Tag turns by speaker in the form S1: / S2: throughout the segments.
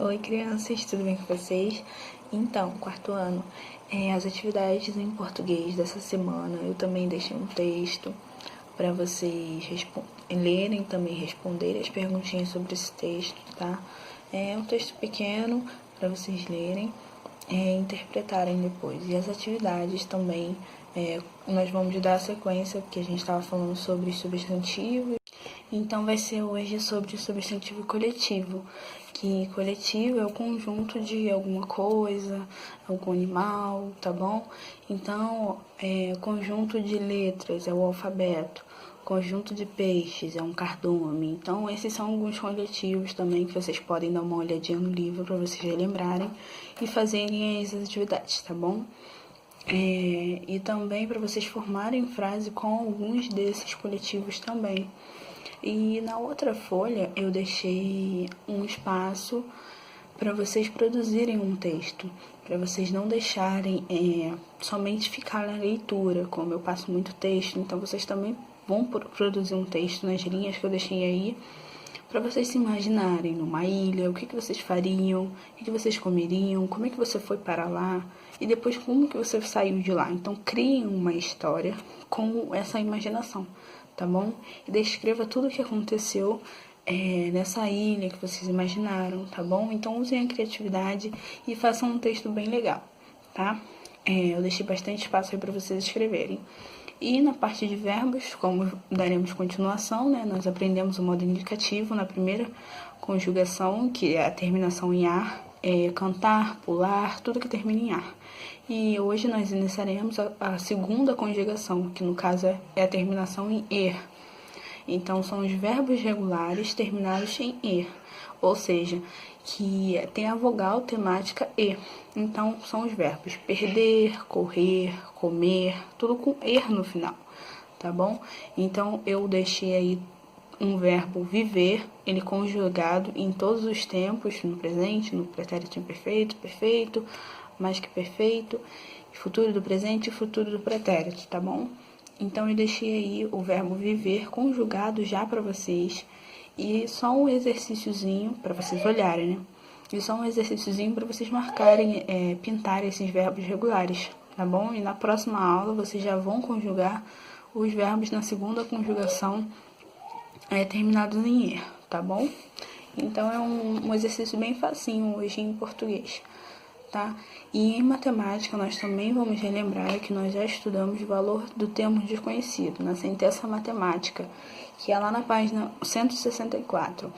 S1: Oi, crianças, tudo bem com vocês? Então, quarto ano, as atividades em português dessa semana, eu também deixei um texto para vocês lerem, também responderem as perguntinhas sobre esse texto, tá? É um texto pequeno para vocês lerem e interpretarem depois. E as atividades também, nós vamos dar a sequência, porque a gente estava falando sobre substantivos. Então, vai ser hoje sobre o substantivo coletivo, que coletivo é o conjunto de alguma coisa, algum animal, tá bom? Então, conjunto de letras é o alfabeto, conjunto de peixes é um cardume. Então, esses são alguns coletivos também que vocês podem dar uma olhadinha no livro para vocês relembrarem e fazerem as atividades, tá bom? E também para vocês formarem frase com alguns desses coletivos também. E na outra folha eu deixei um espaço para vocês produzirem um texto, para vocês não deixarem somente ficar na leitura, como eu passo muito texto, então vocês também vão produzir um texto nas linhas que eu deixei aí, para vocês se imaginarem numa ilha, o que vocês fariam, o que vocês comeriam, como é que você foi para lá, e depois como que você saiu de lá. Então criem uma história com essa imaginação, tá bom? E descreva tudo o que aconteceu nessa ilha que vocês imaginaram, tá bom? Então usem a criatividade e façam um texto bem legal, tá? Eu deixei bastante espaço aí para vocês escreverem. E na parte de verbos, como daremos continuação, né, nós aprendemos o modo indicativo na primeira conjugação, que é a terminação em ar, cantar, pular, tudo que termina em ar. E hoje nós iniciaremos a segunda conjugação, que no caso é a terminação em er. Então, são os verbos regulares terminados em er, ou seja, que tem a vogal temática e. Então, são os verbos perder, correr, comer, tudo com er no final, tá bom? Então, eu deixei aí um verbo viver, ele conjugado em todos os tempos, no presente, no pretérito imperfeito, perfeito, mais que perfeito, futuro do presente e futuro do pretérito, tá bom? Então, eu deixei aí o verbo viver conjugado já para vocês. E só um exercíciozinho para vocês olharem, né? E só um exercíciozinho para vocês marcarem, pintarem esses verbos regulares, tá bom? E na próxima aula vocês já vão conjugar os verbos na segunda conjugação terminados em er, tá bom? Então, é um exercício bem facinho hoje em português, tá? E em matemática, nós também vamos relembrar que nós já estudamos o valor do termo desconhecido na sentença matemática, que é lá na página 164,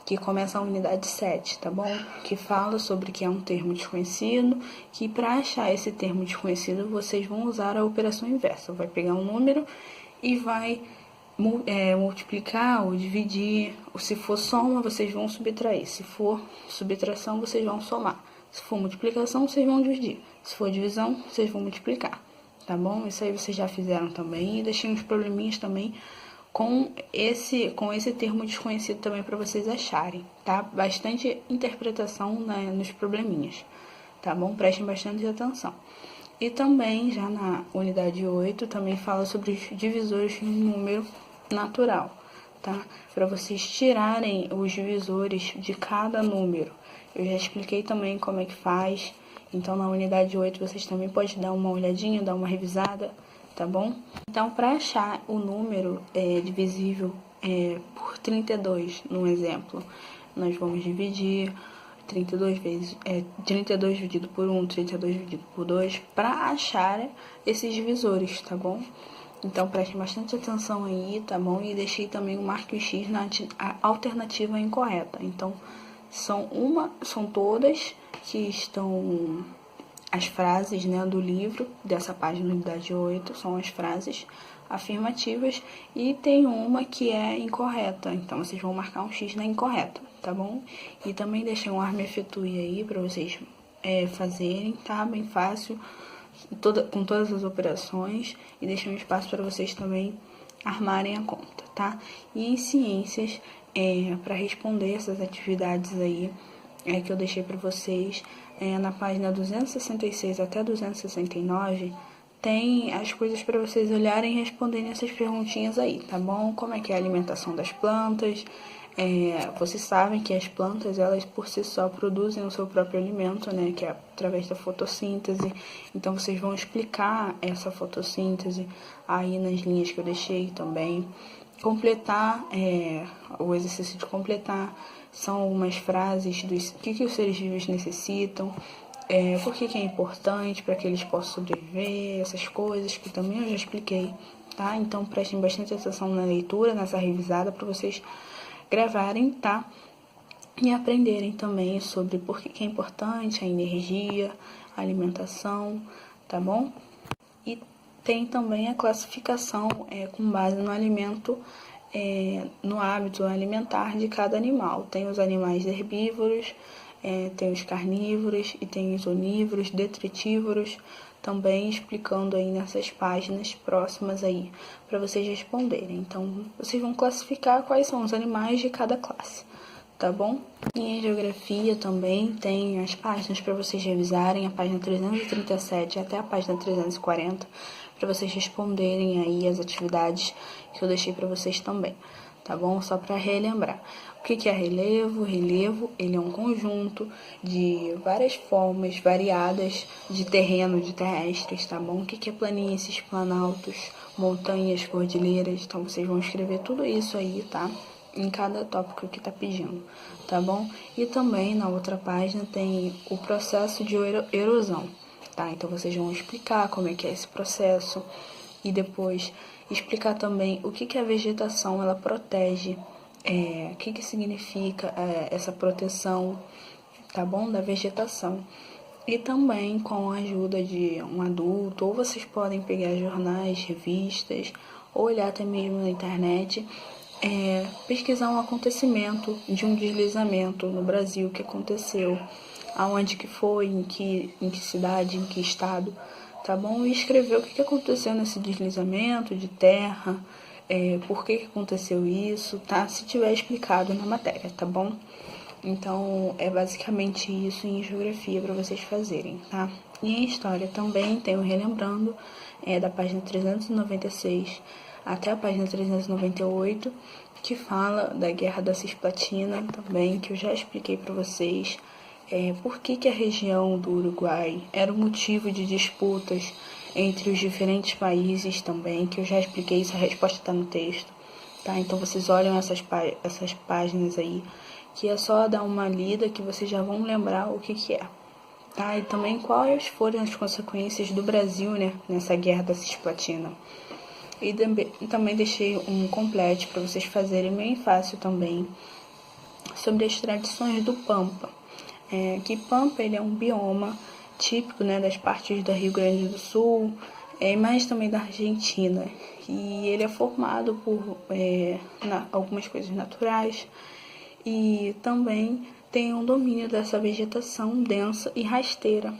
S1: que começa a unidade 7, tá bom? Que fala sobre que é um termo desconhecido, que para achar esse termo desconhecido, vocês vão usar a operação inversa. Vai pegar um número e vai multiplicar ou dividir. Ou se for soma, vocês vão subtrair. Se for subtração, vocês vão somar. Se for multiplicação, vocês vão dividir. Se for divisão, vocês vão multiplicar. Tá bom? Isso aí vocês já fizeram também. E deixei uns probleminhas também com esse termo desconhecido também para vocês acharem, tá? Bastante interpretação, né, nos probleminhas, tá bom? Prestem bastante atenção. E também, já na unidade 8, também fala sobre os divisores de um número natural, tá? Para vocês tirarem os divisores de cada número. Eu já expliquei também como é que faz. Então, na unidade 8, vocês também podem dar uma olhadinha, dar uma revisada, tá bom? Então, para achar o número divisível por 32, no exemplo, nós vamos dividir 32 vezes, 32 dividido por 1, 32 dividido por 2, para achar esses divisores, tá bom? Então, prestem bastante atenção aí, tá bom? E deixei também o marque X na alternativa incorreta. Então, são todas que estão as frases, né, do livro, dessa página unidade 8, são as frases afirmativas, e tem uma que é incorreta, então vocês vão marcar um X na incorreta, tá bom? E também deixei um arme efetue aí para vocês fazerem, tá? Bem fácil, com todas as operações, e deixei um espaço para vocês também armarem a conta, tá? E em ciências, para responder essas atividades aí que eu deixei para vocês, na página 266 até 269, tem as coisas para vocês olharem e responderem essas perguntinhas aí, tá bom? Como é que é a alimentação das plantas, Vocês sabem que as plantas, elas por si só produzem o seu próprio alimento, né? Que é através da fotossíntese. Então, vocês vão explicar essa fotossíntese aí nas linhas que eu deixei também. Completar, o exercício de completar são algumas frases do que os seres vivos necessitam, por que é importante para que eles possam sobreviver, essas coisas que também eu já expliquei, tá? Então prestem bastante atenção na leitura, nessa revisada, para vocês gravarem, tá? E aprenderem também sobre por que é importante a energia, a alimentação, tá bom? E tem também a classificação com base no alimento, no hábito alimentar de cada animal. Tem os animais herbívoros, tem os carnívoros e tem os onívoros, detritívoros, também explicando aí nessas páginas próximas aí para vocês responderem. Então, vocês vão classificar quais são os animais de cada classe, tá bom? E em geografia também tem as páginas para vocês revisarem, a página 337 até a página 340, para vocês responderem aí as atividades que eu deixei para vocês também, tá bom? Só para relembrar. O que é relevo? Relevo, ele é um conjunto de várias formas variadas de terreno, de terrestres, tá bom? O que é planícies, planaltos, montanhas, cordilheiras? Então, vocês vão escrever tudo isso aí, tá? Em cada tópico que tá pedindo, tá bom? E também na outra página tem o processo de erosão, tá? Então, vocês vão explicar como é que é esse processo e depois explicar também o que a vegetação ela protege, o que significa essa proteção, tá bom? Da vegetação. E também com a ajuda de um adulto, ou vocês podem pegar jornais, revistas, ou olhar até mesmo na internet, pesquisar um acontecimento de um deslizamento no Brasil que aconteceu, aonde que foi, em que cidade, em que estado, tá bom? E escrever o que aconteceu nesse deslizamento de terra, por que aconteceu isso, tá? Se tiver explicado na matéria, tá bom? Então, é basicamente isso em geografia para vocês fazerem, tá? E em história também tem o Relembrando, da página 396 até a página 398, que fala da Guerra da Cisplatina também, que eu já expliquei para vocês. Por que a região do Uruguai era o motivo de disputas entre os diferentes países também, que eu já expliquei isso, a resposta está no texto, tá? Então vocês olham essas páginas aí, que é só dar uma lida que vocês já vão lembrar o que é, tá? E também quais foram as consequências do Brasil, né, nessa Guerra da Cisplatina. E também deixei um complete para vocês fazerem bem fácil também, sobre as tradições do Pampa. Que Pampa ele é um bioma típico, né, das partes do Rio Grande do Sul, mas também da Argentina. E ele é formado por algumas coisas naturais e também tem um domínio dessa vegetação densa e rasteira.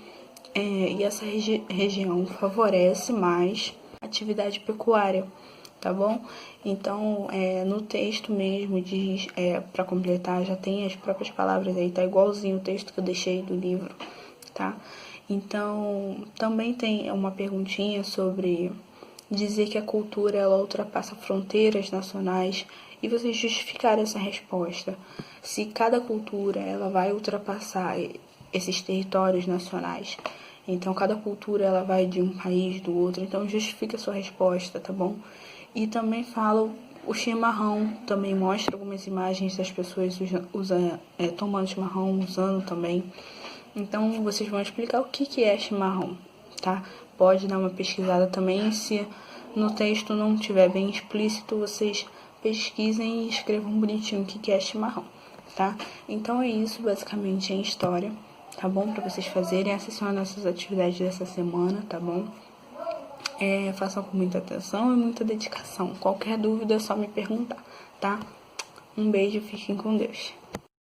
S1: E essa região favorece mais atividade pecuária, tá bom? Então, no texto mesmo diz, para completar, já tem as próprias palavras aí, tá igualzinho o texto que eu deixei do livro, tá? Então, também tem uma perguntinha sobre dizer que a cultura ela ultrapassa fronteiras nacionais e vocês justificarem essa resposta. Se cada cultura ela vai ultrapassar esses territórios nacionais, então cada cultura ela vai de um país do outro, então justifica a sua resposta, tá bom? E também fala o chimarrão, também mostra algumas imagens das pessoas tomando chimarrão, usando também. Então vocês vão explicar o que é chimarrão, tá? Pode dar uma pesquisada também, se no texto não estiver bem explícito, vocês pesquisem e escrevam bonitinho o que é chimarrão, tá? Então é isso basicamente em história, tá bom? Para vocês fazerem, essas são as nossas atividades dessa semana, tá bom? Façam com muita atenção e muita dedicação. Qualquer dúvida é só me perguntar, tá? Um beijo, fiquem com Deus.